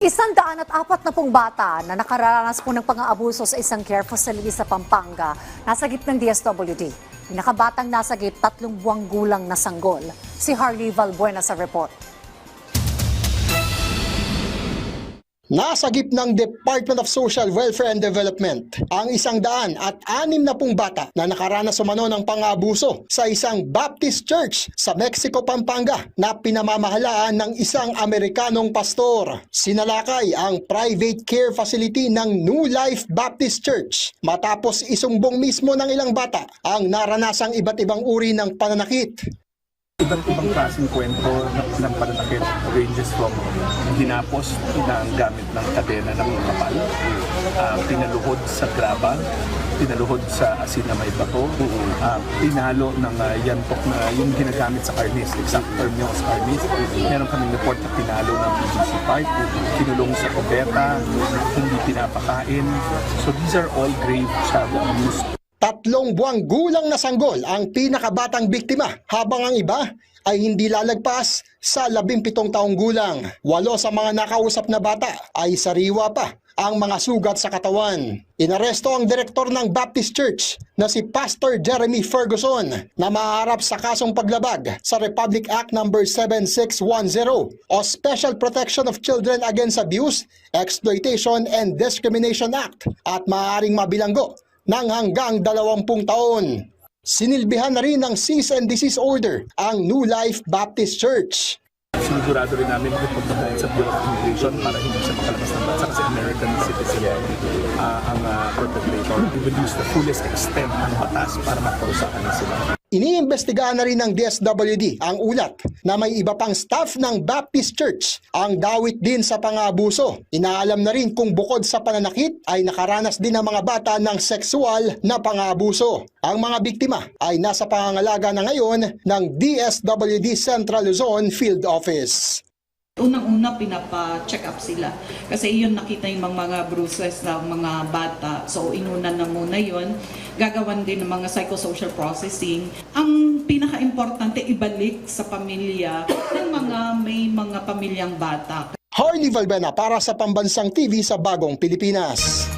140 bata na nakaranas po ng pang-aabuso sa isang care facility sa Pampanga, nasagip ng DSWD. Pinakabatang nasagip, 3 buwang gulang na sanggol. Si Harley Valbuena sa report. Nasagip ng Department of Social Welfare and Development ang 160 bata na nakaranas umano ng pang-aabuso sa isang Baptist Church sa Mexico, Pampanga na pinamamahalaan ng isang Amerikanong pastor. Sinalakay ang private care facility ng New Life Baptist Church matapos isumbong mismo ng ilang bata ang naranasang iba't ibang uri ng pananakit. Iba't ibang klaseng kwento ng pananakit ranges from ginapos ng gamit ng kadena ng kapal, pinaluhod sa graba, pinaluhod sa asin na may bato, pinalo ng yantok na yung ginagamit sa karnis, exact term yung sa karnis. Meron kaming report na pinalo ng PVC pipe, kinulong sa kubeta, hindi pinapakain. So these are all grave child abuse. 3 buwang gulang na sanggol ang pinakabatang biktima habang ang iba ay hindi lalagpas sa 17 taong gulang. 8 sa mga nakausap na bata ay sariwa pa ang mga sugat sa katawan. Inaresto ang direktor ng Baptist Church na si Pastor Jeremy Ferguson na maharap sa kasong paglabag sa Republic Act No. 7610 o Special Protection of Children Against Abuse, Exploitation and Discrimination Act at maaaring mabilanggo ng hanggang 20 taon. Sinilbihan na rin ng cease and desist order ang New Life Baptist Church. Sinigurado rin namin ipuntahan sa Bureau of Immigration para hindi siya makalabas ng bansa kasi American citizen ang perpetrator. We will use the fullest extent ng batas para maparusahan na sila. Iniimbestigahan na rin ng DSWD ang ulat na may iba pang staff ng Baptist Church ang dawit din sa pang-aabuso. Inaalam na rin kung bukod sa pananakit ay nakaranas din ang mga bata ng sexual na pang-aabuso. Ang mga biktima ay nasa pangangalaga na ngayon ng DSWD Central Luzon Field Office. Unang-una, pinapa-check up sila. Kasi yun nakita yung mga bruises ng mga bata. So, inuna na muna yun. Gagawan din ng mga psychosocial processing. Ang pinaka-importante, ibalik sa pamilya ng may mga pamilyang bata. Harley Valbuena para sa Pambansang TV sa Bagong Pilipinas.